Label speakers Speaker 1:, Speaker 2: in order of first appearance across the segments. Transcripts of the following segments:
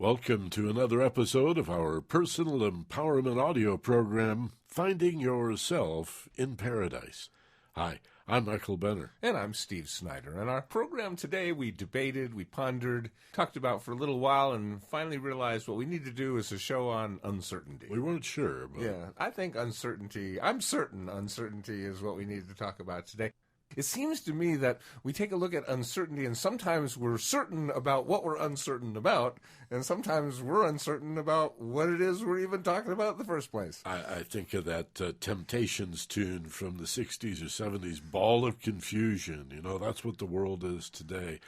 Speaker 1: Welcome to another episode of our personal empowerment audio program, Finding Yourself in Paradise. Hi, I'm Michael Benner.
Speaker 2: And I'm Steve Snyder. And our program today, we debated, we pondered, talked about for a little while, and finally realized what we need to do is a show on uncertainty.
Speaker 1: We weren't sure, but...
Speaker 2: Yeah, I think uncertainty, I'm certain uncertainty is what we need to talk about today. It seems to me that we take a look at uncertainty, and sometimes we're certain about what we're uncertain about, and sometimes we're uncertain about what it is we're even talking about in the first place.
Speaker 1: I think of that Temptations tune from the 60s or 70s, Ball of Confusion. You know, that's what the world is today.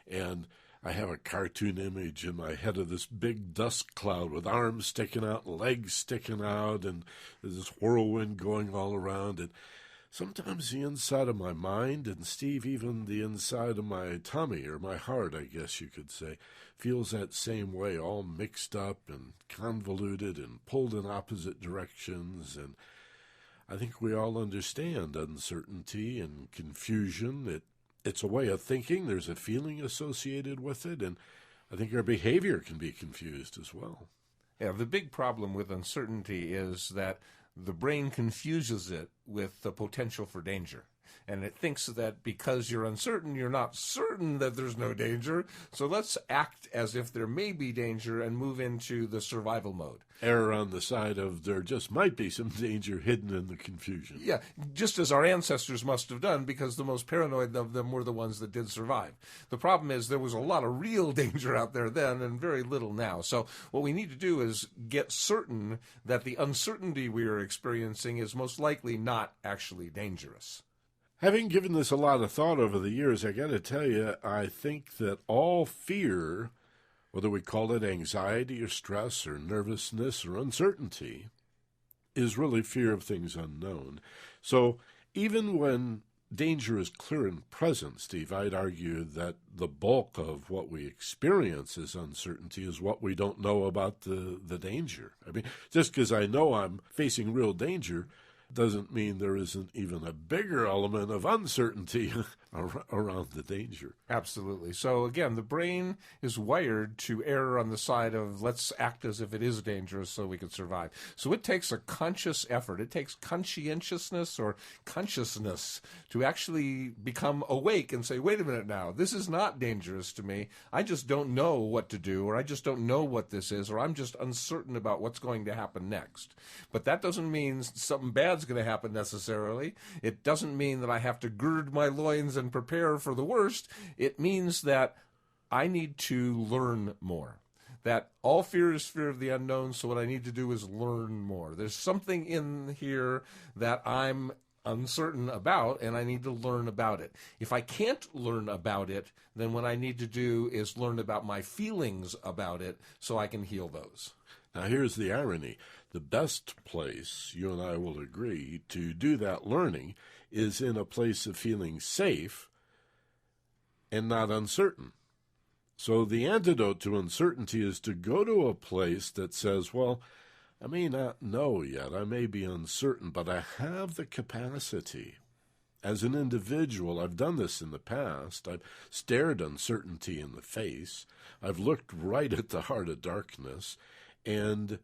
Speaker 1: And I have a cartoon image in my head of this big dust cloud with arms sticking out, legs sticking out, and there's this whirlwind going all around. And sometimes the inside of my mind, and Steve, even the inside of my tummy, or my heart, I guess you could say, feels that same way, all mixed up and convoluted and pulled in opposite directions. And I think we all understand uncertainty and confusion. It's a way of thinking. There's a feeling associated with it, and I think our behavior can be confused as well.
Speaker 2: Yeah, the big problem with uncertainty is that the brain confuses it with the potential for danger. And it thinks that because you're uncertain, you're not certain that there's no danger. So let's act as if there may be danger and move into the survival mode.
Speaker 1: Err on the side of there just might be some danger hidden in the confusion.
Speaker 2: Yeah, just as our ancestors must have done, because the most paranoid of them were the ones that did survive. The problem is there was a lot of real danger out there then and very little now. So what we need to do is get certain that the uncertainty we are experiencing is most likely not actually dangerous.
Speaker 1: Having given this a lot of thought over the years, I got to tell you, I think that all fear, whether we call it anxiety or stress or nervousness or uncertainty, is really fear of things unknown. So even when danger is clear and present, Steve, I'd argue that the bulk of what we experience as uncertainty is what we don't know about the danger. I mean, just because I know I'm facing real danger doesn't mean there isn't even a bigger element of uncertainty around the danger.
Speaker 2: Absolutely. So again, the brain is wired to err on the side of let's act as if it is dangerous so we can survive. So it takes a conscious effort. It takes conscientiousness or consciousness to actually become awake and say, wait a minute now, this is not dangerous to me. I just don't know what to do, or I just don't know what this is, or I'm just uncertain about what's going to happen next. But that doesn't mean something bad's going to happen necessarily. It doesn't mean that I have to gird my loins and prepare for the worst. It means that I need to learn more. That all fear is fear of the unknown, so what I need to do is learn more. There's something in here that I'm uncertain about, and I need to learn about it. If I can't learn about it, then what I need to do is learn about my feelings about it so I can heal those.
Speaker 1: Now, here's the irony. The best place, you and I will agree, to do that learning is in a place of feeling safe and not uncertain. So the antidote to uncertainty is to go to a place that says, well, I may not know yet, I may be uncertain, but I have the capacity. As an individual, I've done this in the past. I've stared uncertainty in the face. I've looked right at the heart of darkness, and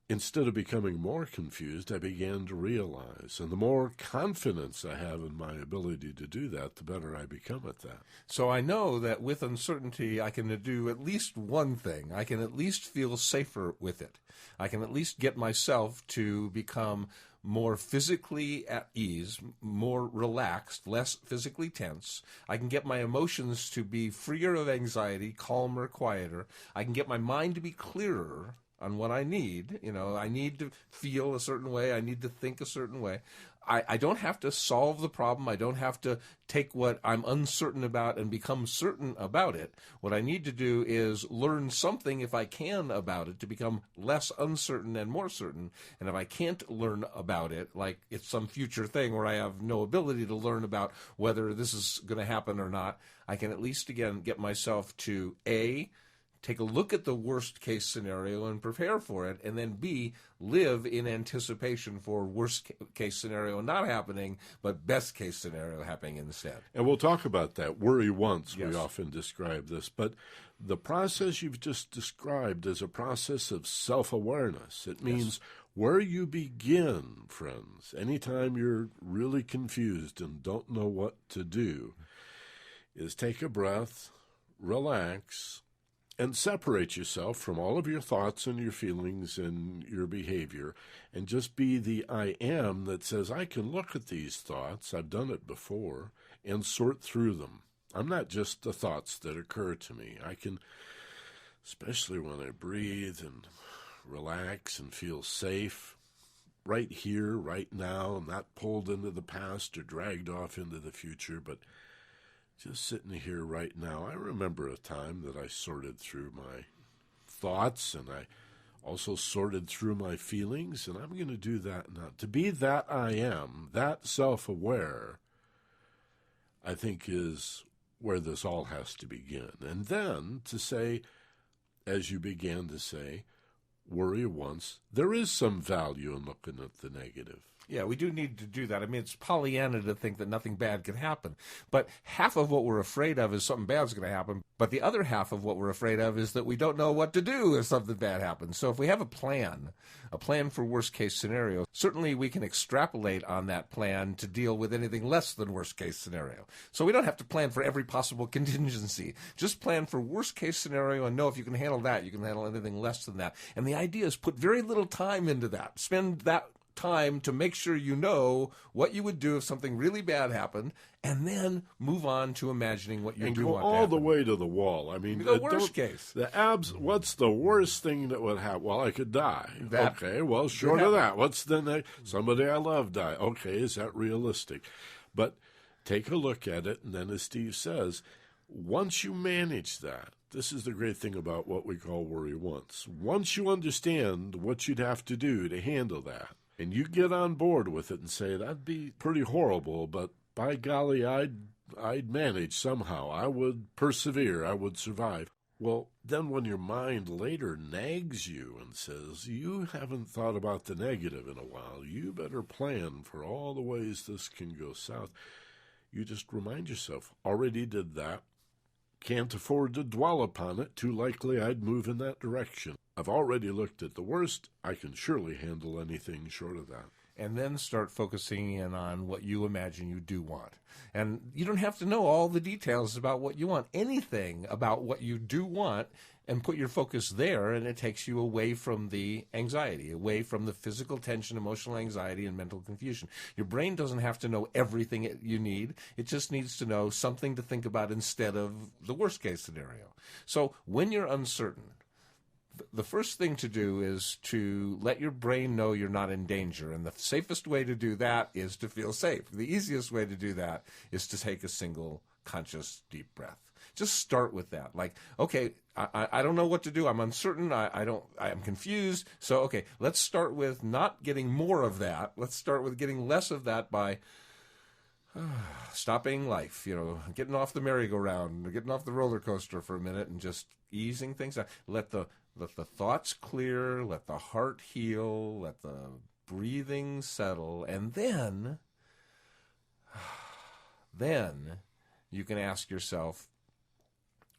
Speaker 1: instead of becoming more confused, I began to realize. And the more confidence I have in my ability to do that, the better I become at that.
Speaker 2: So I know that with uncertainty, I can do at least one thing. I can at least feel safer with it. I can at least get myself to become more physically at ease, more relaxed, less physically tense. I can get my emotions to be freer of anxiety, calmer, quieter. I can get my mind to be clearer on what I need. You know, I need to feel a certain way. I need to think a certain way. I don't have to solve the problem. I don't have to take what I'm uncertain about and become certain about it. What I need to do is learn something, if I can, about it to become less uncertain and more certain. And if I can't learn about it, like it's some future thing where I have no ability to learn about whether this is going to happen or not, I can at least, again, get myself to A, take a look at the worst case scenario and prepare for it, and then B, live in anticipation for worst case scenario not happening, but best case scenario happening instead.
Speaker 1: And we'll talk about that. Worry once,
Speaker 2: Yes.
Speaker 1: we often describe this. But the process you've just described is a process of self-awareness. It means where you begin, friends, anytime you're really confused and don't know what to do, is take a breath, relax, and separate yourself from all of your thoughts and your feelings and your behavior, and just be the I am that says, I can look at these thoughts, I've done it before, and sort through them. I'm not just the thoughts that occur to me. I can, especially when I breathe and relax and feel safe, right here, right now, I'm not pulled into the past or dragged off into the future, but just sitting here right now. I remember a time that I sorted through my thoughts, and I also sorted through my feelings, and I'm going to do that now. To be that I am, that self-aware, I think is where this all has to begin. And then to say, as you began to say, worry once, there is some value in looking at the negative.
Speaker 2: Yeah, we do need to do that. I mean, it's Pollyanna to think that nothing bad can happen. But half of what we're afraid of is something bad's going to happen. But the other half of what we're afraid of is that we don't know what to do if something bad happens. So if we have a plan for worst case scenario, certainly we can extrapolate on that plan to deal with anything less than worst case scenario. So we don't have to plan for every possible contingency. Just plan for worst case scenario and know if you can handle that, you can handle anything less than that. And the idea is put very little time into that. Spend that time to make sure you know what you would do if something really bad happened, and then move on to imagining what you
Speaker 1: and
Speaker 2: do
Speaker 1: go
Speaker 2: want to
Speaker 1: all
Speaker 2: happen.
Speaker 1: the way to the wall. I mean,
Speaker 2: The worst case.
Speaker 1: What's the worst thing that would happen? Well, I could die.
Speaker 2: That
Speaker 1: okay, well, short of that, what's the next? Somebody I love die. Okay, is that realistic? But take a look at it, and then as Steve says, once you manage that, this is the great thing about what we call worry once. Once you understand what you'd have to do to handle that, and you get on board with it and say, that'd be pretty horrible, but by golly, I'd manage somehow. I would persevere. I would survive. Well, then when your mind later nags you and says, you haven't thought about the negative in a while, you better plan for all the ways this can go south, you just remind yourself, already did that. Can't afford to dwell upon it. Too likely I'd move in that direction. I've already looked at the worst. I can surely handle anything short of that.
Speaker 2: And then start focusing in on what you imagine you do want. And you don't have to know all the details about what you want. Anything about what you do want, and put your focus there, and it takes you away from the anxiety, away from the physical tension, emotional anxiety, and mental confusion. Your brain doesn't have to know everything you need. It just needs to know something to think about instead of the worst case scenario. So when you're uncertain, the first thing to do is to let your brain know you're not in danger. And the safest way to do that is to feel safe. The easiest way to do that is to take a single conscious deep breath. Just start with that. Like, okay, I don't know what to do. I'm uncertain. I'm confused. So, okay, let's start with not getting more of that. Let's start with getting less of that by stopping life, getting off the merry-go-round, getting off the roller coaster for a minute and just easing things out. Let the thoughts clear, let the heart heal, let the breathing settle, and then you can ask yourself,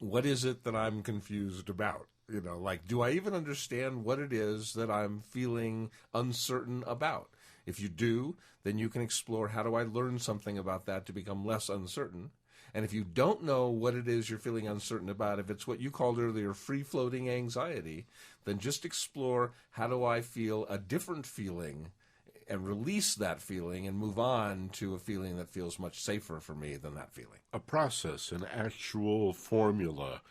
Speaker 2: what is it that I'm confused about? Do I even understand what it is that I'm feeling uncertain about? If you do, then you can explore, how do I learn something about that to become less uncertain? And if you don't know what it is you're feeling uncertain about, if it's what you called earlier free-floating anxiety, then just explore, how do I feel a different feeling, and release that feeling and move on to a feeling that feels much safer for me than that feeling.
Speaker 1: A process, an actual formula.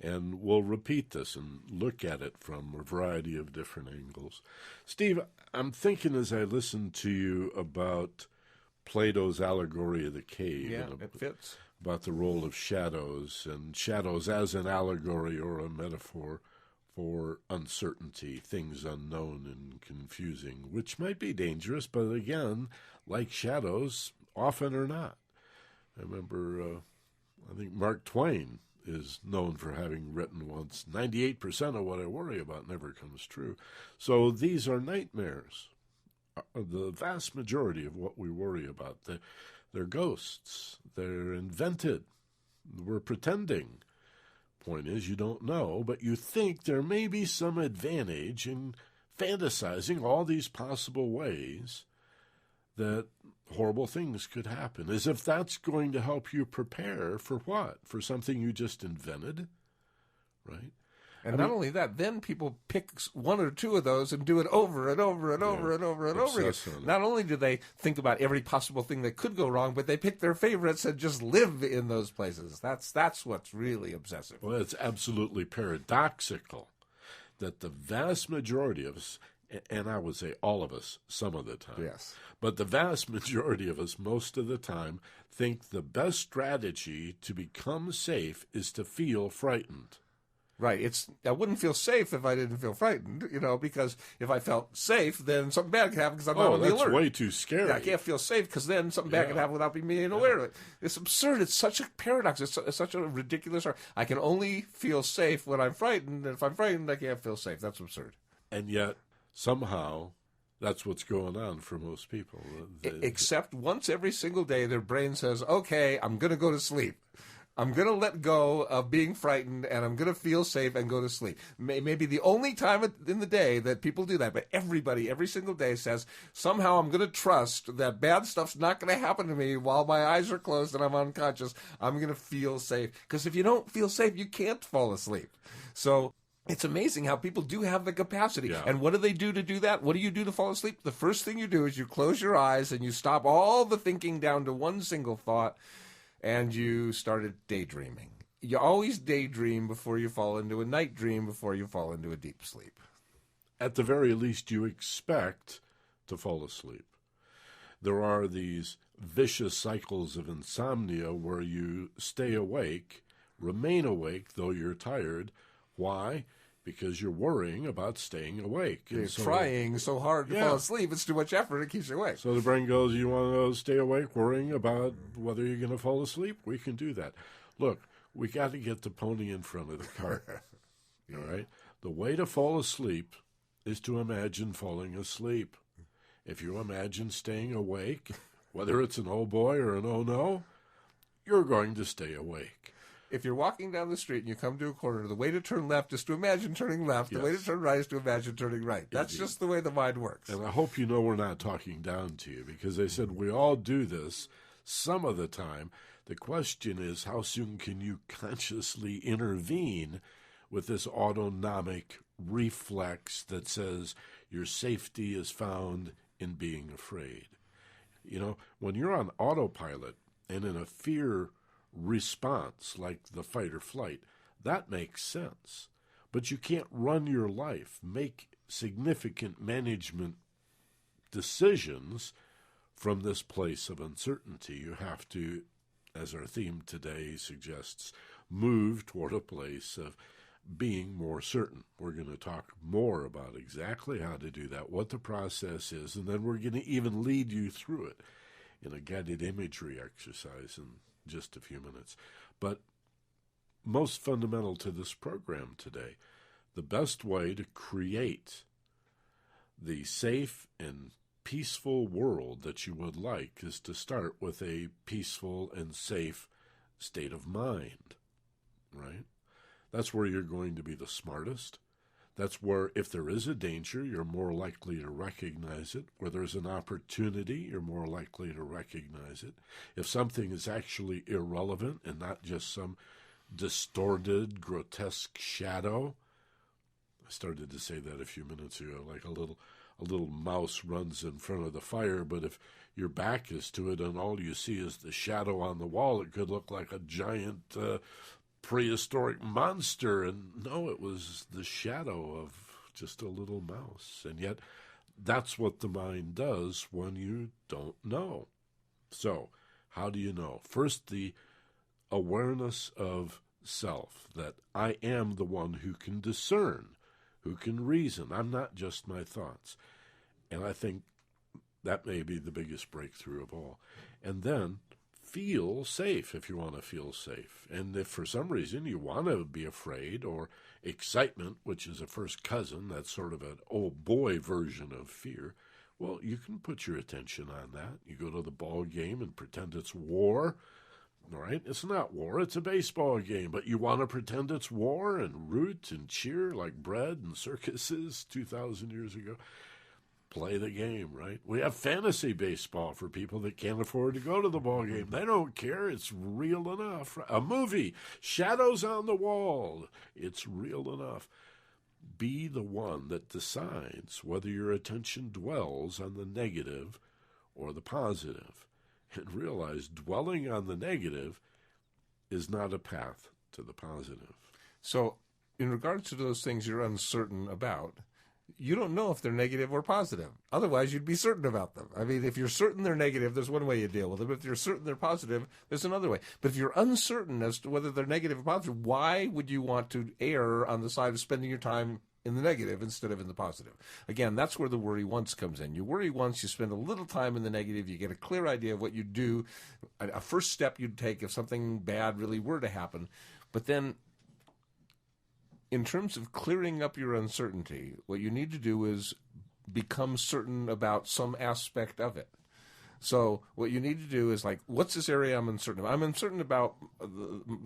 Speaker 1: And we'll repeat this and look at it from a variety of different angles. Steve, I'm thinking as I listen to you about Plato's allegory of the cave.
Speaker 2: Yeah, it fits.
Speaker 1: About the role of shadows, and shadows as an allegory or a metaphor for uncertainty, things unknown and confusing, which might be dangerous, but again, like shadows, often are not. I remember, I think Mark Twain is known for having written once, 98% of what I worry about never comes true. So these are nightmares. The vast majority of what we worry about, they're ghosts. They're invented. We're pretending. Point is, you don't know, but you think there may be some advantage in fantasizing all these possible ways that horrible things could happen, as if that's going to help you prepare for what? For something you just invented, right?
Speaker 2: And not only that, then people pick one or two of those and do it over and over and over and over and over again. Not only do they think about every possible thing that could go wrong, but they pick their favorites and just live in those places. That's what's really obsessive.
Speaker 1: Well, it's absolutely paradoxical that the vast majority of us, and I would say all of us some of the time,
Speaker 2: yes, but
Speaker 1: the vast majority of us most of the time think the best strategy to become safe is to feel frightened.
Speaker 2: Right. I wouldn't feel safe if I didn't feel frightened, because if I felt safe, then something bad could happen because I'm not on the alert.
Speaker 1: Oh, that's way too scary.
Speaker 2: Yeah, I can't feel safe because then something bad could happen without me being aware of it. It's absurd. It's such a paradox. It's such a ridiculous. I can only feel safe when I'm frightened, and if I'm frightened, I can't feel safe. That's absurd.
Speaker 1: And yet, somehow, that's what's going on for most people.
Speaker 2: Except once every single day, their brain says, okay, I'm going to go to sleep. I'm going to let go of being frightened, and I'm going to feel safe and go to sleep. Maybe the only time in the day that people do that, but everybody, every single day says, somehow I'm going to trust that bad stuff's not going to happen to me while my eyes are closed and I'm unconscious. I'm going to feel safe. Because if you don't feel safe, you can't fall asleep. So it's amazing how people do have the capacity.
Speaker 1: Yeah.
Speaker 2: And what do they do to do that? What do you do to fall asleep? The first thing you do is you close your eyes and you stop all the thinking down to one single thought, and you started daydreaming. You always daydream before you fall into a night dream, before you fall into a deep sleep.
Speaker 1: At the very least, you expect to fall asleep. There are these vicious cycles of insomnia where you stay awake, remain awake, though you're tired. Why? Because you're worrying about staying awake.
Speaker 2: You're trying so hard to fall asleep, it's too much effort, it keeps you awake.
Speaker 1: So the brain goes, you want to stay awake worrying about whether you're going to fall asleep? We can do that. Look, we got to get the pony in front of the cart. All right? The way to fall asleep is to imagine falling asleep. If you imagine staying awake, whether it's an oh boy or an oh no, you're going to stay awake.
Speaker 2: If you're walking down the street and you come to a corner, the way to turn left is to imagine turning left. The way to turn right is to imagine turning right. That's just the way the mind works.
Speaker 1: And I hope you know we're not talking down to you, because they said we all do this some of the time. The question is, how soon can you consciously intervene with this autonomic reflex that says your safety is found in being afraid? When you're on autopilot and in a fear response like the fight or flight, that makes sense. But you can't run your life, make significant management decisions from this place of uncertainty. You have to, as our theme today suggests, move toward a place of being more certain. We're going to talk more about exactly how to do that, what the process is, and then we're going to even lead you through it in a guided imagery exercise in just a few minutes. But most fundamental to this program today, the best way to create the safe and peaceful world that you would like is to start with a peaceful and safe state of mind, right? That's where you're going to be the smartest. That's where, if there is a danger, you're more likely to recognize it. Where there's an opportunity, you're more likely to recognize it. If something is actually irrelevant and not just some distorted, grotesque shadow, I started to say that a few minutes ago, like a little mouse runs in front of the fire, but if your back is to it and all you see is the shadow on the wall, it could look like a giant prehistoric monster. And no, it was the shadow of just a little mouse. And yet that's what the mind does when you don't know. So how do you know? First, the awareness of self, that I am the one who can discern, who can reason. I'm not just my thoughts. And I think that may be the biggest breakthrough of all. And then feel safe if you want to feel safe. And if for some reason you want to be afraid, or excitement, which is a first cousin, that's sort of an old boy version of fear, well, you can put your attention on that. You go to the ball game and pretend it's war. All right? It's not war, it's a baseball game, but you want to pretend it's war and root and cheer like bread and circuses 2,000 years ago. Play the game, right? We have fantasy baseball for people that can't afford to go to the ball game. They don't care. It's real enough. A movie, Shadows on the Wall. It's real enough. Be the one that decides whether your attention dwells on the negative or the positive. And realize dwelling on the negative is not a path to the positive.
Speaker 2: So, in regards to those things you're uncertain about, you don't know if they're negative or positive. Otherwise, you'd be certain about them. I mean, if you're certain they're negative, there's one way you deal with them. If you're certain they're positive, there's another way. But if you're uncertain as to whether they're negative or positive, why would you want to err on the side of spending your time in the negative instead of in the positive? Again, that's where the worry once comes in. You worry once, you spend a little time in the negative, you get a clear idea of what you'd do, a first step you'd take if something bad really were to happen. But then, in terms of clearing up your uncertainty, what you need to do is become certain about some aspect of it. So what you need to do is, like, what's this area I'm uncertain about? I'm uncertain about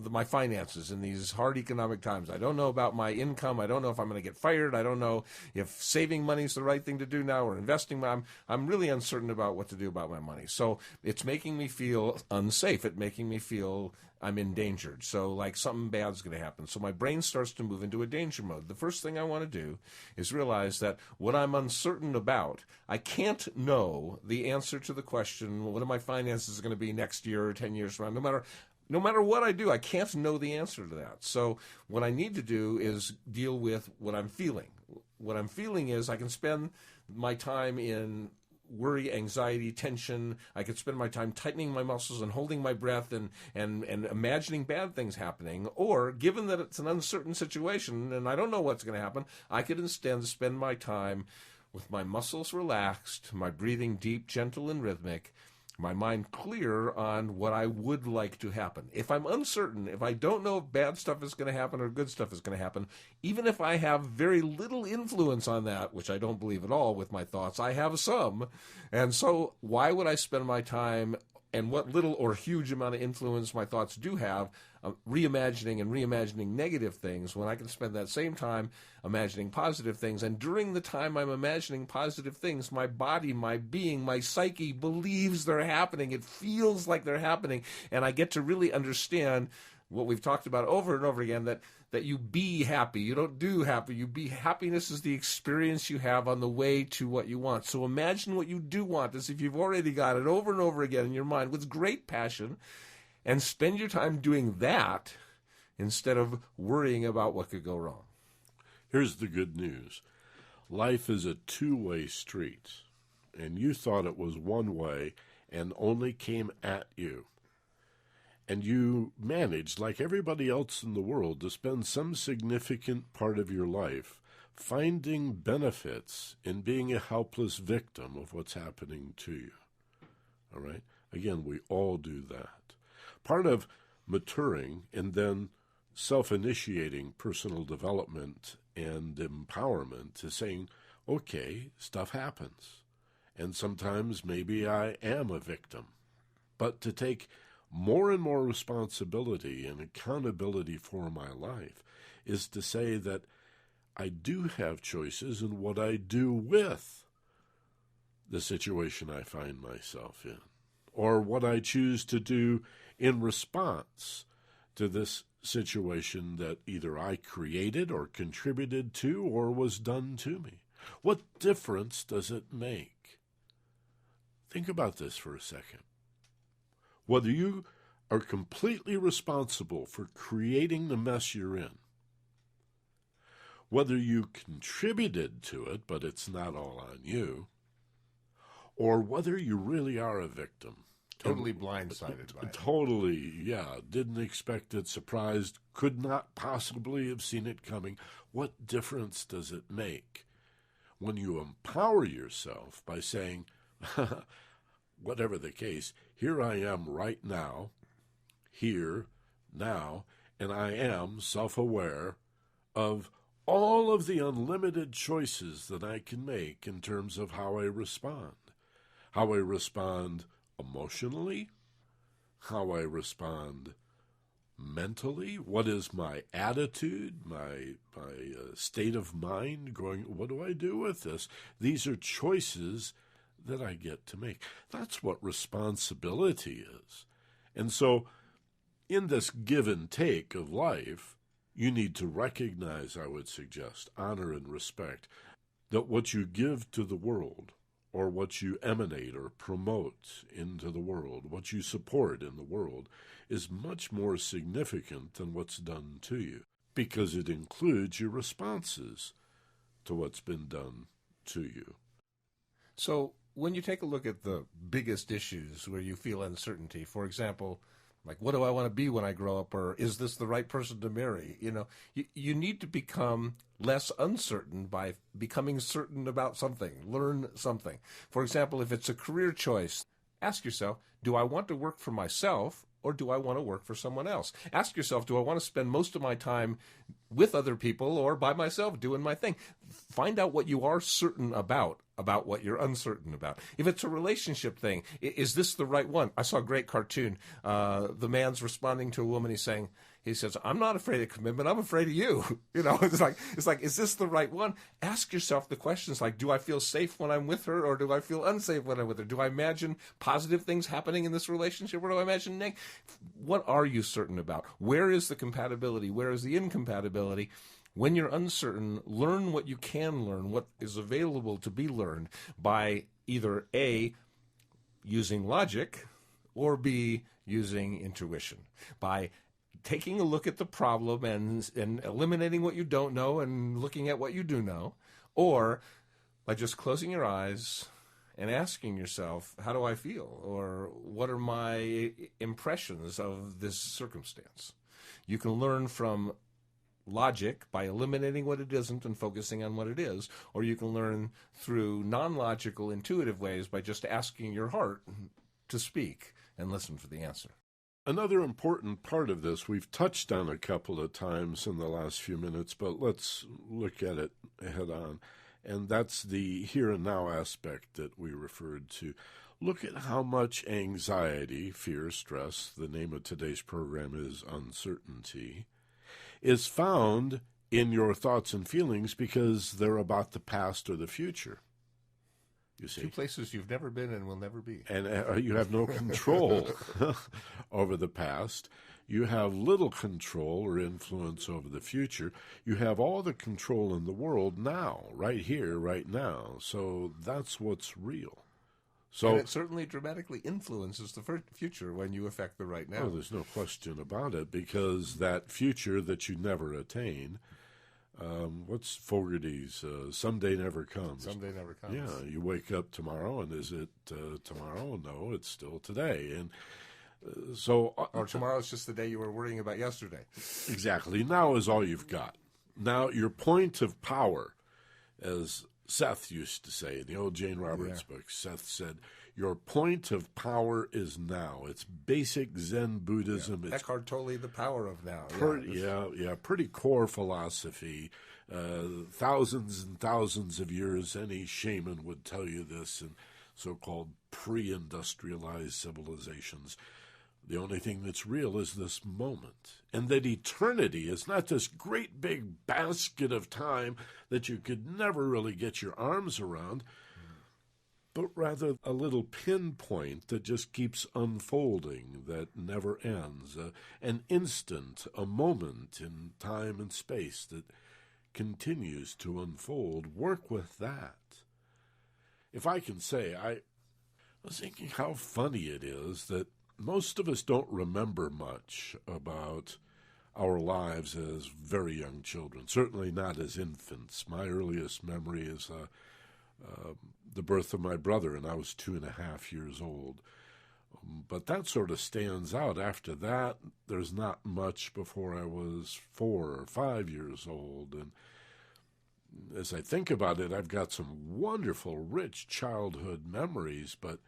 Speaker 2: my finances in these hard economic times. I don't know about my income. I don't know if I'm going to get fired. I don't know if saving money is the right thing to do now or investing. I'm really uncertain about what to do about my money. So it's making me feel unsafe. It's making me feel I'm endangered. So like something bad's going to happen. So my brain starts to move into a danger mode. The first thing I want to do is realize that what I'm uncertain about, I can't know the answer to the question, what are my finances going to be next year or 10 years from now? No matter what I do, I can't know the answer to that. So what I need to do is deal with what I'm feeling. What I'm feeling is I can spend my time in worry, anxiety, tension. I could spend my time tightening my muscles and holding my breath and imagining bad things happening. Or, given that it's an uncertain situation and I don't know what's going to happen, I could instead spend my time with my muscles relaxed, my breathing deep, gentle, and rhythmic, my mind clear on what I would like to happen. If I'm uncertain, if I don't know if bad stuff is going to happen or good stuff is going to happen, even if I have very little influence on that, which I don't believe at all with my thoughts, I have some. And so why would I spend my time, and what little or huge amount of influence my thoughts do have, reimagining negative things, when I can spend that same time imagining positive things? And during the time I'm imagining positive things, my body, my being, my psyche believes they're happening. It feels like they're happening. And I get to really understand what we've talked about over and over again, that you be happy. You don't do happy. You be. Happiness is the experience you have on the way to what you want. So imagine what you do want as if you've already got it over and over again in your mind with great passion, and spend your time doing that instead of worrying about what could go wrong.
Speaker 1: Here's the good news. Life is a two-way street, and you thought it was one way and only came at you. And you managed, like everybody else in the world, to spend some significant part of your life finding benefits in being a helpless victim of what's happening to you. All right? Again, we all do that. Part of maturing and then self-initiating personal development and empowerment is saying, okay, stuff happens. And sometimes maybe I am a victim. But to take more and more responsibility and accountability for my life is to say that I do have choices in what I do with the situation I find myself in, or what I choose to do in response to this situation that either I created or contributed to or was done to me. What difference does it make? Think about this for a second. Whether you are completely responsible for creating the mess you're in, whether you contributed to it, but it's not all on you, or whether you really are a victim.
Speaker 2: Totally blindsided by it.
Speaker 1: Totally, yeah. Didn't expect it, surprised, could not possibly have seen it coming. What difference does it make when you empower yourself by saying, whatever the case, here I am right now, here, now, and I am self-aware of all of the unlimited choices that I can make in terms of how I respond. How I respond emotionally, how I respond mentally, what is my attitude, my state of mind going, what do I do with this? These are choices that I get to make. That's what responsibility is. And so in this give and take of life, you need to recognize, I would suggest, honor and respect that what you give to the world, or what you emanate or promote into the world, what you support in the world, is much more significant than what's done to you, because it includes your responses to what's been done to you.
Speaker 2: So when you take a look at the biggest issues where you feel uncertainty, for example, like, what do I want to be when I grow up? Or is this the right person to marry? You need to become less uncertain by becoming certain about something. Learn something. For example, if it's a career choice, ask yourself, do I want to work for myself or do I want to work for someone else? Ask yourself, do I want to spend most of my time with other people or by myself doing my thing? Find out what you are certain about what you're uncertain about. If it's a relationship thing, is this the right one? I saw a great cartoon. The man's responding to a woman. He says, I'm not afraid of commitment. I'm afraid of you. It's like, is this the right one? Ask yourself the questions like, do I feel safe when I'm with her or do I feel unsafe when I'm with her? Do I imagine positive things happening in this relationship or do I imagine negative? What are you certain about? Where is the compatibility? Where is the incompatibility? When you're uncertain, learn what you can learn, what is available to be learned by either A, using logic, or B, using intuition. By taking a look at the problem and eliminating what you don't know and looking at what you do know, or by just closing your eyes and asking yourself, how do I feel? Or what are my impressions of this circumstance? You can learn from logic by eliminating what it isn't and focusing on what it is, or you can learn through non-logical, intuitive ways by just asking your heart to speak and listen for the answer.
Speaker 1: Another important part of this we've touched on a couple of times in the last few minutes, but let's look at it head on, and that's the here and now aspect that we referred to. Look at how much anxiety, fear, stress, the name of today's program is uncertainty, is found in your thoughts and feelings because they're about the past or the future. You see,
Speaker 2: two places you've never been and will never be.
Speaker 1: And you have no control over the past. You have little control or influence over the future. You have all the control in the world now, right here, right now. So that's what's real. So,
Speaker 2: and it certainly dramatically influences the future when you affect the right now.
Speaker 1: Oh, there's no question about it, because that future that you never attain, what's Fogarty's, someday never comes.
Speaker 2: Someday never comes.
Speaker 1: Yeah, you wake up tomorrow, and is it tomorrow? No, it's still today. And
Speaker 2: or tomorrow's just the day you were worrying about yesterday.
Speaker 1: Exactly. Now is all you've got. Now, your point of power, as Seth used to say in the old Jane Roberts book, Seth said, your point of power is now. It's basic Zen Buddhism.
Speaker 2: Yeah. Eckhart Tolle, the power of now.
Speaker 1: Pretty core philosophy. Thousands and thousands of years, any shaman would tell you this in so-called pre-industrialized civilizations. The only thing that's real is this moment. And that eternity is not this great big basket of time that you could never really get your arms around, but rather a little pinpoint that just keeps unfolding, that never ends. An instant, a moment in time and space that continues to unfold. Work with that. If I can say, I was thinking how funny it is that most of us don't remember much about our lives as very young children, certainly not as infants. My earliest memory is the birth of my brother, and I was 2.5 years old. But that sort of stands out. After that, there's not much before I was 4 or 5 years old. And as I think about it, I've got some wonderful, rich childhood memories, but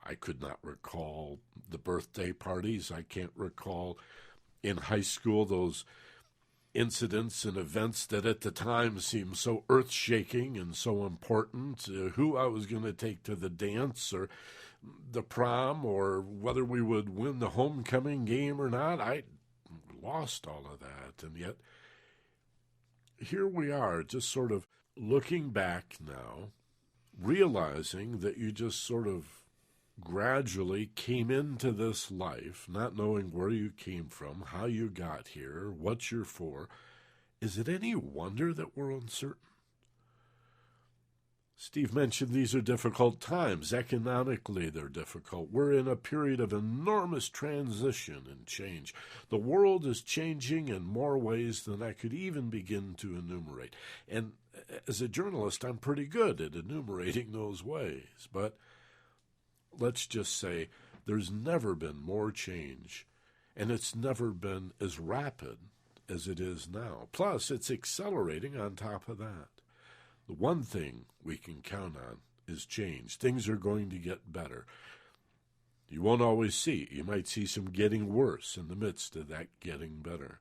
Speaker 1: I could not recall the birthday parties. I can't recall in high school those incidents and events that at the time seemed so earth-shaking and so important, who I was going to take to the dance or the prom, or whether we would win the homecoming game or not. I lost all of that. And yet, here we are, just sort of looking back now, realizing that you just sort of gradually came into this life, not knowing where you came from, how you got here, what you're for. Is it any wonder that we're uncertain? Steve mentioned these are difficult times. Economically, they're difficult. We're in a period of enormous transition and change. The world is changing in more ways than I could even begin to enumerate. And as a journalist, I'm pretty good at enumerating those ways. But let's just say there's never been more change, and it's never been as rapid as it is now. Plus, it's accelerating on top of that. The one thing we can count on is change. Things are going to get better. You won't always see. You might see some getting worse in the midst of that getting better.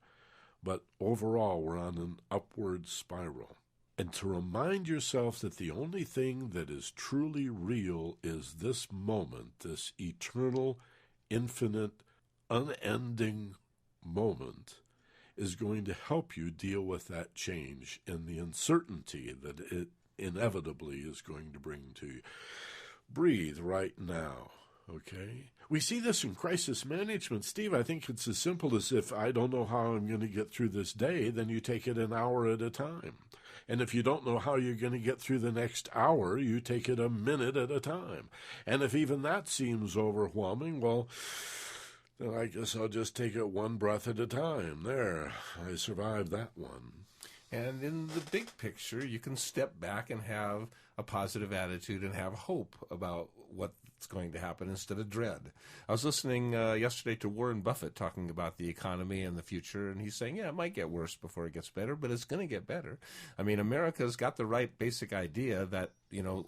Speaker 1: But overall, we're on an upward spiral. And to remind yourself that the only thing that is truly real is this moment, this eternal, infinite, unending moment, is going to help you deal with that change and the uncertainty that it inevitably is going to bring to you. Breathe right now, okay? We see this in crisis management. Steve, I think it's as simple as if I don't know how I'm going to get through this day, then you take it an hour at a time. And if you don't know how you're going to get through the next hour, you take it a minute at a time. And if even that seems overwhelming, well, then I guess I'll just take it one breath at a time. There, I survived that one.
Speaker 2: And in the big picture, you can step back and have a positive attitude and have hope about what's going to happen instead of dread. I was listening yesterday to Warren Buffett talking about the economy and the future, and he's saying, yeah, it might get worse before it gets better, but it's going to get better. I mean, America's got the right basic idea that, you know,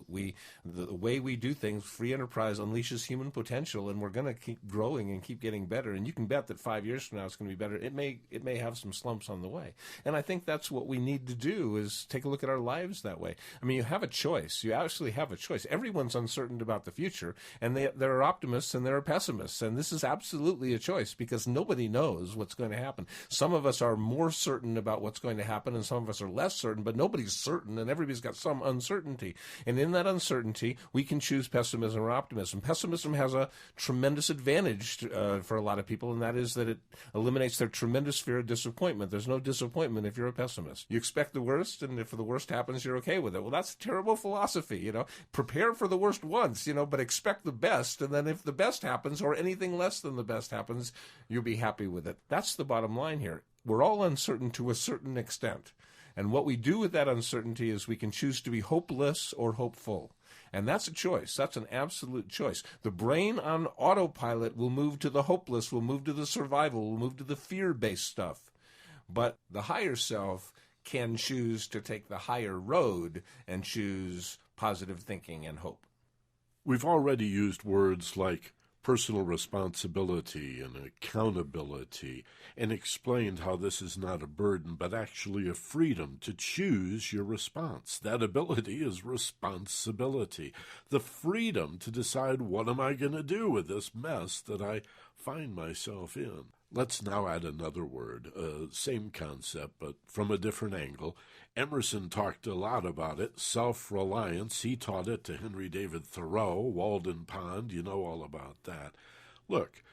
Speaker 2: the way we do things, free enterprise unleashes human potential, and we're going to keep growing and keep getting better. And you can bet that 5 years from now it's going to be better. It may have some slumps on the way. And I think that's what we need to do, is take a look at our lives that way. I mean, you have a choice. You actually have a choice. Everyone's uncertain about the future, and there are optimists and there are pessimists. And this is absolutely a choice, because nobody knows what's going to happen. Some of us are more certain about what's going to happen, and some of us are less certain, but nobody's certain, and everybody's got some uncertainty. And in that uncertainty, we can choose pessimism or optimism. Pessimism has a tremendous advantage for a lot of people, and that is that it eliminates their tremendous fear of disappointment. There's no disappointment if you're a pessimist. You expect the worst, and if the worst happens, you're okay with it. Well, that's a terrible philosophy, you know. Prepare for the worst once, you know, but expect the best, and then if the best happens or anything less than the best happens, you'll be happy with it. That's the bottom line here. We're all uncertain to a certain extent. And what we do with that uncertainty is we can choose to be hopeless or hopeful. And that's a choice. That's an absolute choice. The brain on autopilot will move to the hopeless, will move to the survival, will move to the fear-based stuff. But the higher self can choose to take the higher road and choose positive thinking and hope.
Speaker 1: We've already used words like personal responsibility and accountability, and explained how this is not a burden, but actually a freedom to choose your response. That ability is responsibility. The freedom to decide, what am I going to do with this mess that I find myself in? Let's now add another word, same concept, but from a different angle. Emerson talked a lot about it, self-reliance. He taught it to Henry David Thoreau, Walden Pond. You know all about that. Look,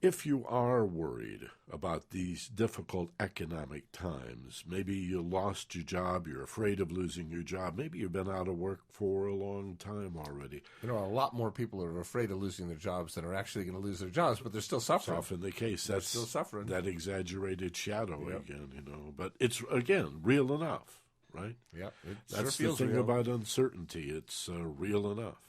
Speaker 1: if you are worried about these difficult economic times, maybe you lost your job, you're afraid of losing your job, maybe you've been out of work for a long time already.
Speaker 2: You know, a lot more people are afraid of losing their jobs than are actually going to lose their jobs, but they're still suffering.
Speaker 1: It's often the case.
Speaker 2: They're still suffering.
Speaker 1: That exaggerated shadow again, you know. But it's, again, real enough, right?
Speaker 2: Yeah,
Speaker 1: That's the thing about uncertainty. It's real enough.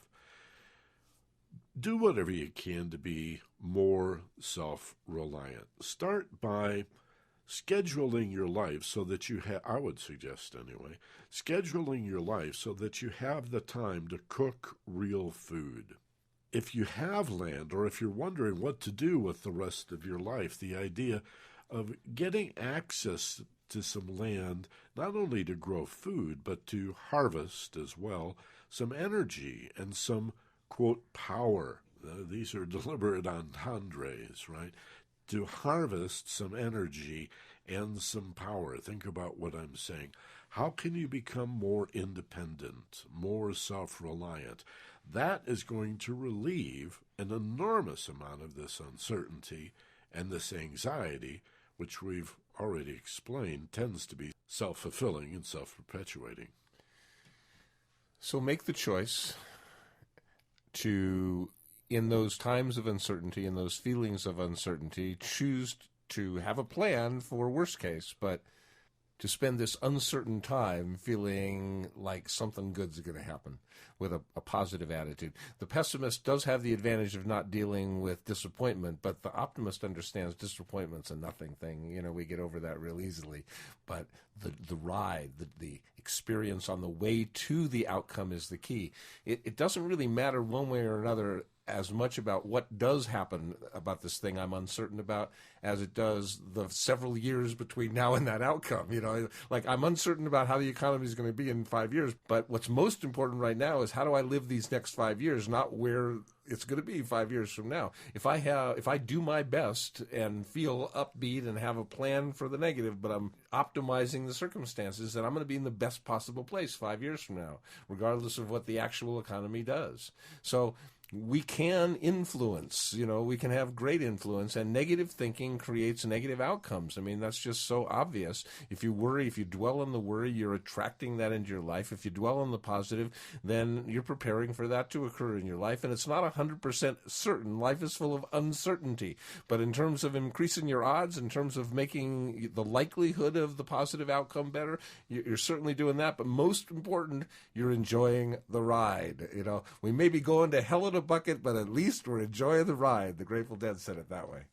Speaker 1: Do whatever you can to be more self-reliant. Start by scheduling your life so that you have, I would suggest anyway, scheduling your life so that you have the time to cook real food. if you have land, or if you're wondering what to do with the rest of your life, the idea of getting access to some land, not only to grow food, but to harvest as well, some energy and some, quote, power. These are deliberate entendres, right? To harvest some energy and some power. Think about what I'm saying. How can you become more independent, more self-reliant? That is going to relieve an enormous amount of this uncertainty and this anxiety, which we've already explained tends to be self-fulfilling and self-perpetuating.
Speaker 2: So make the choice to, in those times of uncertainty, in those feelings of uncertainty, choose to have a plan for worst case, but to spend this uncertain time feeling like something good's going to happen with a positive attitude. The pessimist does have the advantage of not dealing with disappointment, but the optimist understands disappointment's a nothing thing. You know, we get over that real easily. But the ride, the experience on the way to the outcome is the key. It doesn't really matter one way or another as much about what does happen about this thing I'm uncertain about as it does the several years between now and that outcome. You know, like I'm uncertain about how the economy is going to be in 5 years, but what's most important right now is how do I live these next 5 years, not where it's going to be 5 years from now. If I do my best and feel upbeat and have a plan for the negative, but I'm optimizing the circumstances, then I'm going to be in the best possible place 5 years from now, regardless of what the actual economy does. So we can influence, we can have great influence, and negative thinking creates negative outcomes. I mean, that's just so obvious. If you worry, if you dwell on the worry, you're attracting that into your life. If you dwell on the positive, then you're preparing for that to occur in your life. And it's not 100% certain. Life is full of uncertainty. But in terms of increasing your odds, in terms of making the likelihood of the positive outcome better, you're certainly doing that. But most important, you're enjoying the ride. We may be going to hell in a bucket, but at least we're enjoying the ride. The Grateful Dead said it that way.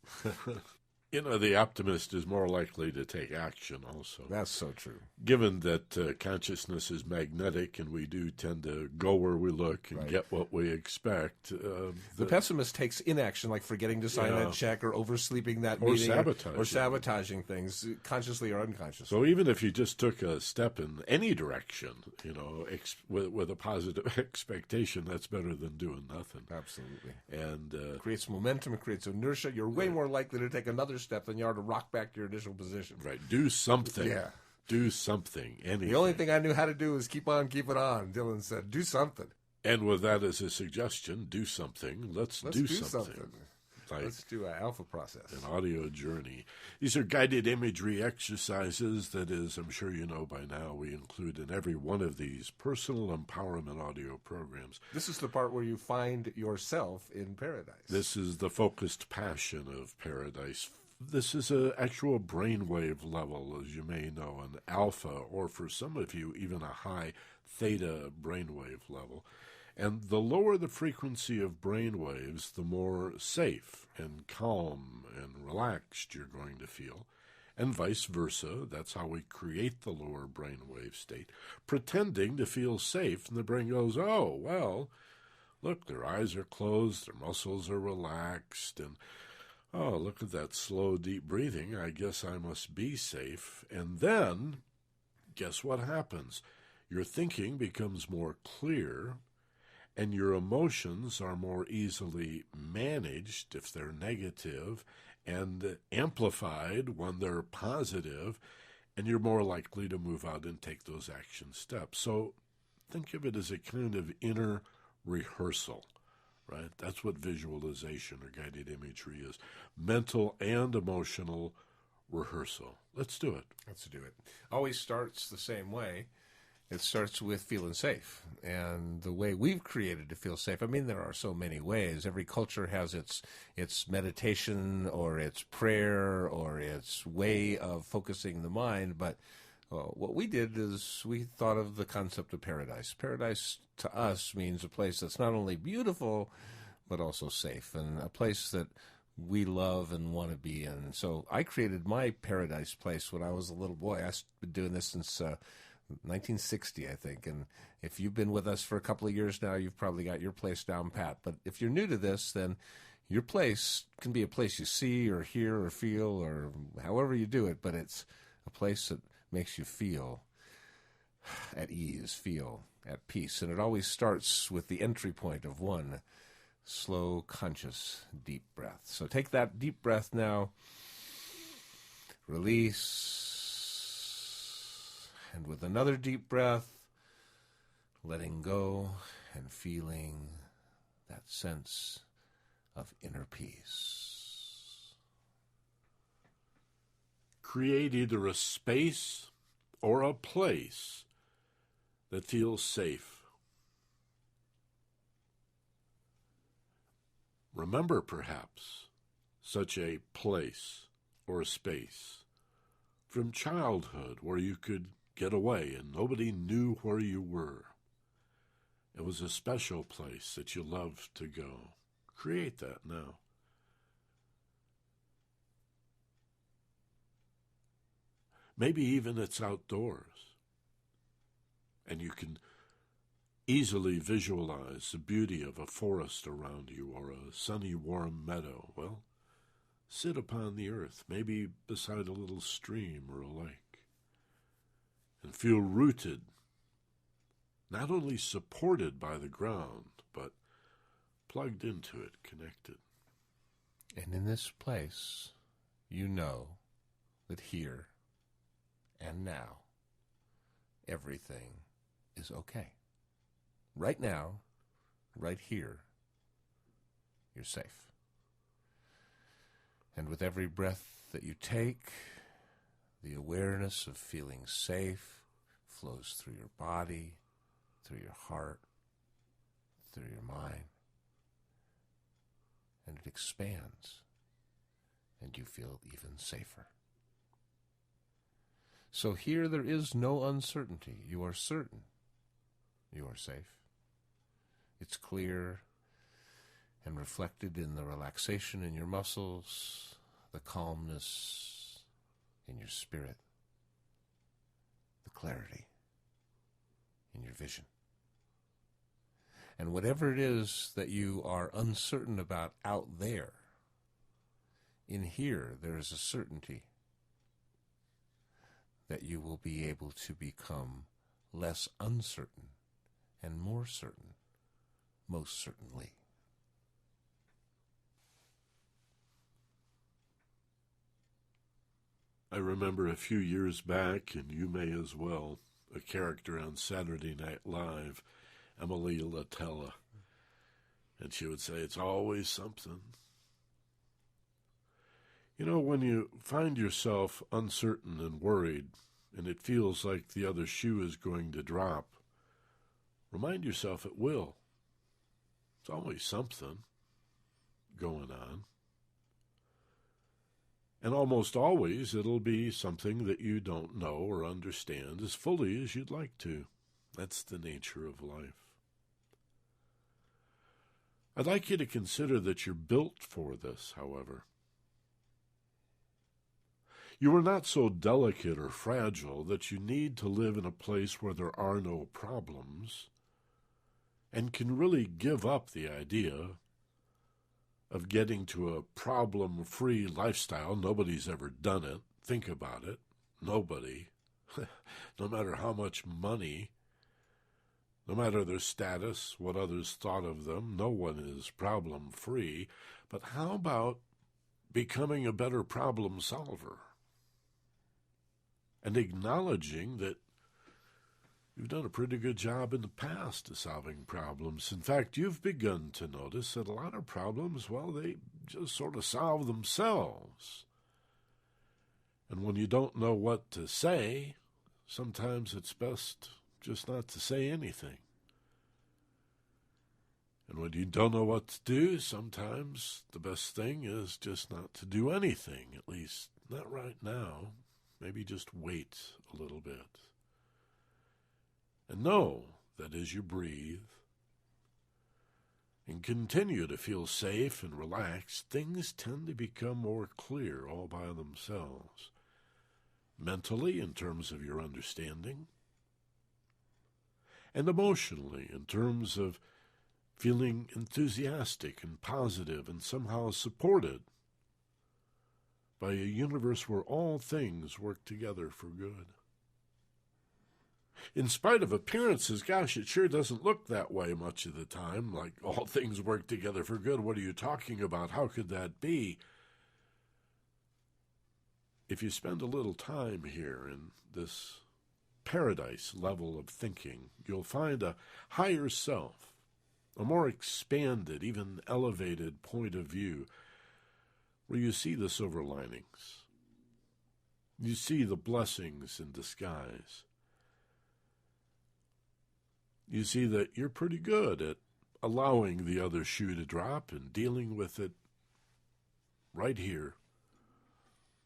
Speaker 1: The optimist is more likely to take action also.
Speaker 2: That's so true.
Speaker 1: Given that consciousness is magnetic and we do tend to go where we look and get what we expect.
Speaker 2: The pessimist takes inaction, like forgetting to sign that check or oversleeping that
Speaker 1: or
Speaker 2: meeting.
Speaker 1: Sabotaging.
Speaker 2: Or sabotaging things, consciously or unconsciously.
Speaker 1: So even if you just took a step in any direction, with a positive expectation, that's better than doing nothing.
Speaker 2: Absolutely.
Speaker 1: And
Speaker 2: it creates momentum, it creates inertia. You're way more likely to take another step than you are to rock back to your initial position.
Speaker 1: Right. Do something.
Speaker 2: Yeah.
Speaker 1: Do something. Anything.
Speaker 2: The only thing I knew how to do is keep on keeping on, Dylan said. Do something.
Speaker 1: And with that as a suggestion, do something. Let's do something.
Speaker 2: Let's do an alpha process.
Speaker 1: An audio journey. These are guided imagery exercises that is, I'm sure you know by now, we include in every one of these personal empowerment audio programs.
Speaker 2: This is the part where you find yourself in paradise.
Speaker 1: This is the focused passion of paradise. This is an actual brainwave level, as you may know, an alpha, or for some of you, even a high theta brainwave level. And the lower the frequency of brainwaves, the more safe and calm and relaxed you're going to feel. And vice versa, that's how we create the lower brainwave state, pretending to feel safe, and the brain goes, oh, well, look, their eyes are closed, their muscles are relaxed, and oh, look at that slow, deep breathing. I guess I must be safe. And then, guess what happens? Your thinking becomes more clear, and your emotions are more easily managed if they're negative, and amplified when they're positive, and you're more likely to move out and take those action steps. So think of it as a kind of inner rehearsal. Right? That's what visualization or guided imagery is. Mental and emotional rehearsal. Let's do it.
Speaker 2: Let's do it. Always starts the same way. It starts with feeling safe. And the way we've created to feel safe, I mean, there are so many ways. Every culture has its meditation or its prayer or its way of focusing the mind. But what we did is we thought of the concept of paradise. Paradise to us means a place that's not only beautiful, but also safe, and a place that we love and want to be in. So I created my paradise place when I was a little boy. I've been doing this since 1960, I think. And if you've been with us for a couple of years now, you've probably got your place down pat. But if you're new to this, then your place can be a place you see or hear or feel or however you do it, but it's a place that makes you feel at ease, feel at peace. And it always starts with the entry point of one slow, conscious, deep breath. So take that deep breath now. Release. And with another deep breath, letting go and feeling that sense of inner peace.
Speaker 1: Create either a space or a place that feels safe. Remember, perhaps, such a place or a space from childhood where you could get away and nobody knew where you were. It was a special place that you loved to go. Create that now. Maybe even it's outdoors, and you can easily visualize the beauty of a forest around you or a sunny, warm meadow. Well, sit upon the earth, maybe beside a little stream or a lake, and feel rooted, not only supported by the ground, but plugged into it, connected.
Speaker 2: And in this place, you know that here and now, everything is okay. Right now, right here, you're safe. And with every breath that you take, the awareness of feeling safe flows through your body, through your heart, through your mind, and it expands, and you feel even safer. So here there is no uncertainty. You are certain you are safe. It's clear and reflected in the relaxation in your muscles, the calmness in your spirit, the clarity in your vision. And whatever it is that you are uncertain about out there, in here there is a certainty that you will be able to become less uncertain and more certain, most certainly.
Speaker 1: I remember a few years back, and you may as well, a character on Saturday Night Live, Emily Latella, and she would say, "It's always something." You know, when you find yourself uncertain and worried, and it feels like the other shoe is going to drop, remind yourself it will. It's always something going on. And almost always it'll be something that you don't know or understand as fully as you'd like to. That's the nature of life. I'd like you to consider that you're built for this, however. You are not so delicate or fragile that you need to live in a place where there are no problems, and can really give up the idea of getting to a problem-free lifestyle. Nobody's ever done it. Think about it. Nobody. No matter how much money, no matter their status, what others thought of them, no one is problem-free. But how about becoming a better problem solver? And acknowledging that you've done a pretty good job in the past of solving problems. In fact, you've begun to notice that a lot of problems, well, they just sort of solve themselves. And when you don't know what to say, sometimes it's best just not to say anything. And when you don't know what to do, sometimes the best thing is just not to do anything, at least not right now. Maybe just wait a little bit. And know that as you breathe and continue to feel safe and relaxed, things tend to become more clear all by themselves. Mentally, in terms of your understanding, and emotionally in terms of feeling enthusiastic and positive and somehow supported by a universe where all things work together for good. In spite of appearances, gosh, it sure doesn't look that way much of the time, like all things work together for good. What are you talking about? How could that be? If you spend a little time here in this paradise level of thinking, you'll find a higher self, a more expanded, even elevated point of view, where you see the silver linings. You see the blessings in disguise. You see that you're pretty good at allowing the other shoe to drop and dealing with it right here,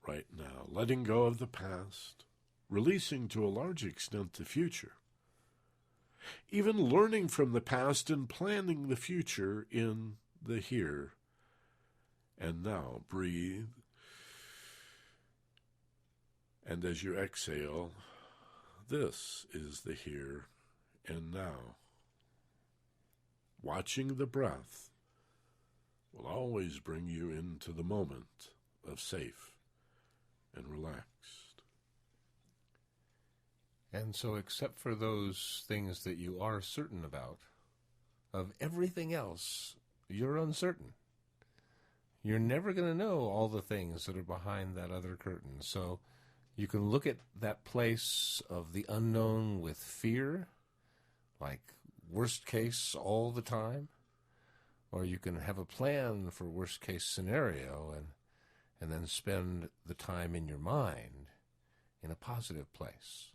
Speaker 1: right now, letting go of the past, releasing to a large extent the future, even learning from the past and planning the future in the here and now. Breathe. And as you exhale, this is the here and now. Watching the breath will always bring you into the moment of safe and relaxed.
Speaker 2: And so, except for those things that you are certain about, of everything else, you're uncertain. You're never going to know all the things that are behind that other curtain. So you can look at that place of the unknown with fear, like worst case all the time, or you can have a plan for worst case scenario and then spend the time in your mind in a positive place,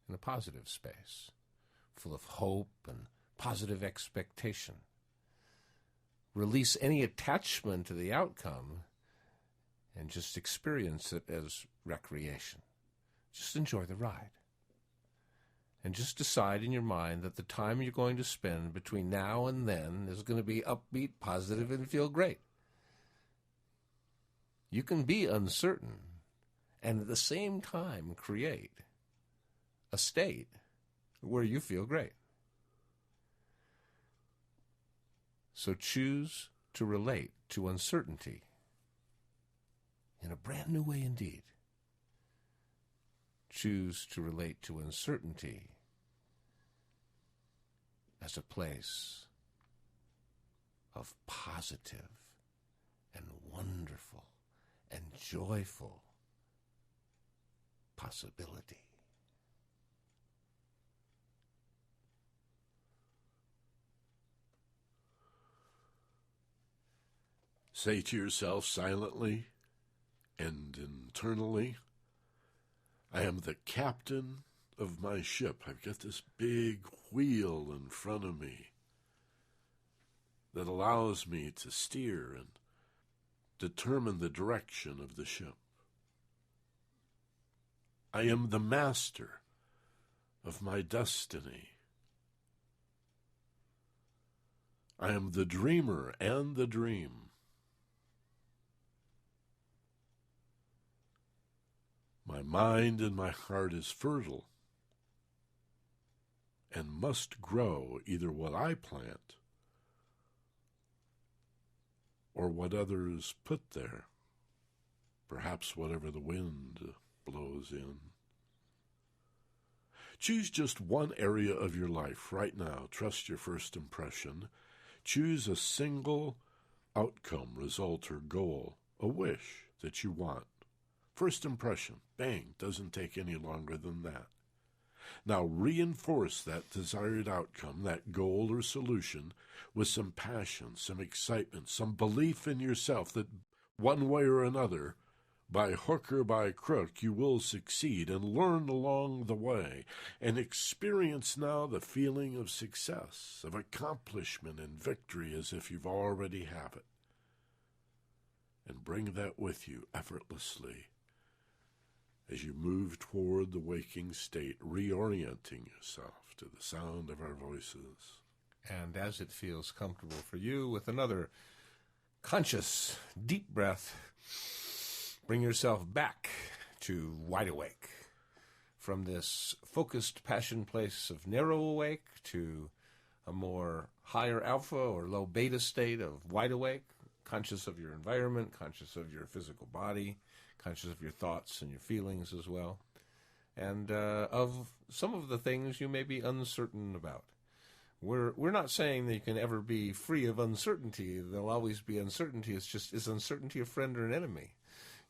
Speaker 2: in a positive space, full of hope and positive expectation. Release any attachment to the outcome and just experience it as recreation. Just enjoy the ride. And just decide in your mind that the time you're going to spend between now and then is going to be upbeat, positive, and feel great. You can be uncertain and at the same time create a state where you feel great. So choose to relate to uncertainty in a brand new way indeed. Choose to relate to uncertainty as a place of positive and wonderful and joyful possibility.
Speaker 1: Say to yourself silently and internally, I am the captain of my ship. I've got this big wheel in front of me that allows me to steer and determine the direction of the ship. I am the master of my destiny. I am the dreamer and the dream. My mind and my heart is fertile and must grow either what I plant or what others put there, perhaps whatever the wind blows in. Choose just one area of your life right now. Trust your first impression. Choose a single outcome, result, or goal, a wish that you want. First impression, bang, doesn't take any longer than that. Now reinforce that desired outcome, that goal or solution, with some passion, some excitement, some belief in yourself that one way or another, by hook or by crook, you will succeed, and learn along the way, and experience now the feeling of success, of accomplishment and victory as if you've already have it. And bring that with you effortlessly as you move toward the waking state, reorienting yourself to the sound of our voices.
Speaker 2: And as it feels comfortable for you, with another conscious, deep breath, bring yourself back to wide awake from this focused passion place of narrow awake to a more higher alpha or low beta state of wide awake, conscious of your environment, conscious of your physical body, conscious of your thoughts and your feelings as well, and of some of the things you may be uncertain about. We're not saying that you can ever be free of uncertainty. There'll always be uncertainty. It's just, is uncertainty a friend or an enemy?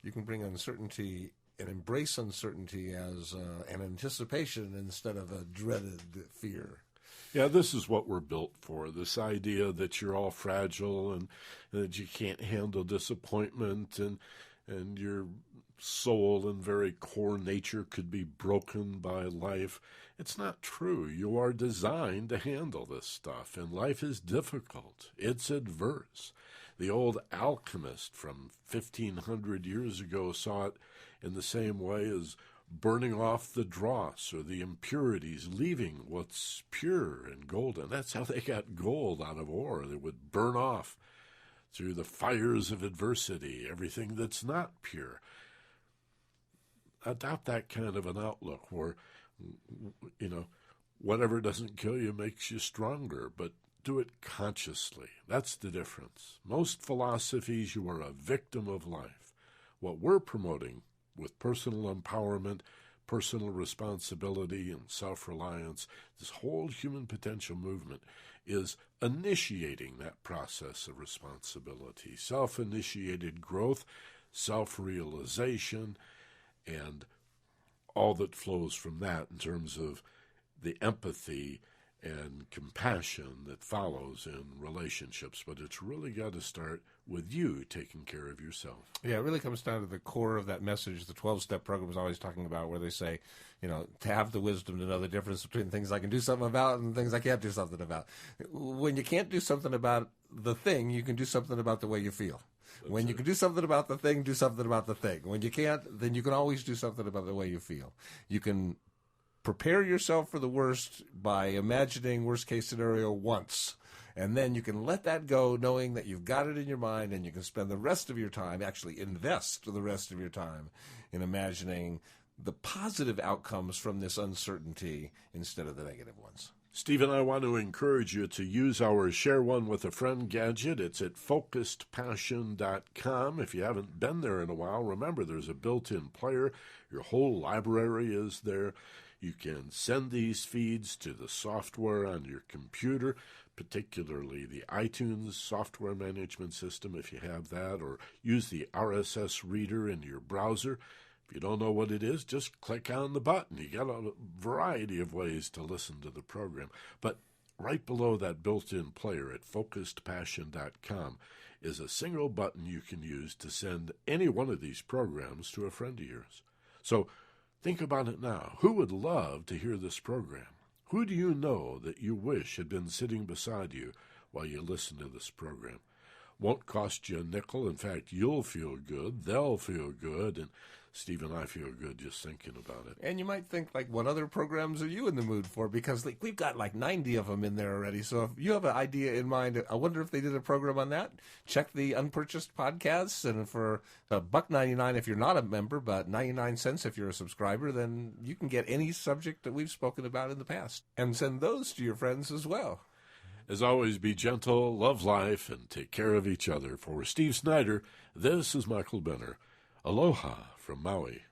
Speaker 2: You can bring uncertainty and embrace uncertainty as an anticipation instead of a dreaded fear.
Speaker 1: Yeah, this is what we're built for, this idea that you're all fragile and that you can't handle disappointment and your soul and very core nature could be broken by life. It's not true. You are designed to handle this stuff, and life is difficult. It's adverse. The old alchemist from 1,500 years ago saw it in the same way as burning off the dross or the impurities, leaving what's pure and golden. That's how they got gold out of ore. They would burn off through the fires of adversity everything that's not pure. Adopt that kind of an outlook where, whatever doesn't kill you makes you stronger, but do it consciously. That's the difference. Most philosophies, you are a victim of life. What we're promoting with personal empowerment, personal responsibility, and self-reliance, this whole human potential movement is initiating that process of responsibility, self-initiated growth, self-realization, and all that flows from that in terms of the empathy and compassion that follows in relationships. But it's really got to start with you taking care of yourself.
Speaker 2: Yeah, it really comes down to the core of that message the 12-step program is always talking about, where they say, to have the wisdom to know the difference between things I can do something about and things I can't do something about. When you can't do something about the thing, you can do something about the way you feel. When you can do something about the thing, do something about the thing. When you can't, then you can always do something about the way you feel. You can prepare yourself for the worst by imagining worst-case scenario once, and then you can let that go knowing that you've got it in your mind, and you can spend the rest of your time, actually invest the rest of your time in imagining the positive outcomes from this uncertainty instead of the negative ones.
Speaker 1: Steve and I want to encourage you to use our Share One with a Friend gadget. It's at focusedpassion.com. If you haven't been there in a while, remember there's a built-in player. Your whole library is there. You can send these feeds to the software on your computer, particularly the iTunes software management system if you have that, or use the RSS reader in your browser. If you don't know what it is, just click on the button. You got a variety of ways to listen to the program. But right below that built-in player at focusedpassion.com is a single button you can use to send any one of these programs to a friend of yours. So think about it now. Who would love to hear this program? Who do you know that you wish had been sitting beside you while you listen to this program? Won't cost you a nickel. In fact, you'll feel good. They'll feel good. And Steve and I feel good just thinking about it.
Speaker 2: And you might think, what other programs are you in the mood for? Because we've got 90 of them in there already. So if you have an idea in mind, I wonder if they did a program on that. Check the unpurchased podcasts. And for $1.99 if you're not a member, but 99 cents if you're a subscriber, then you can get any subject that we've spoken about in the past. And send those to your friends as well.
Speaker 1: As always, be gentle, love life, and take care of each other. For Steve Snyder, this is Michael Benner. Aloha from Maui.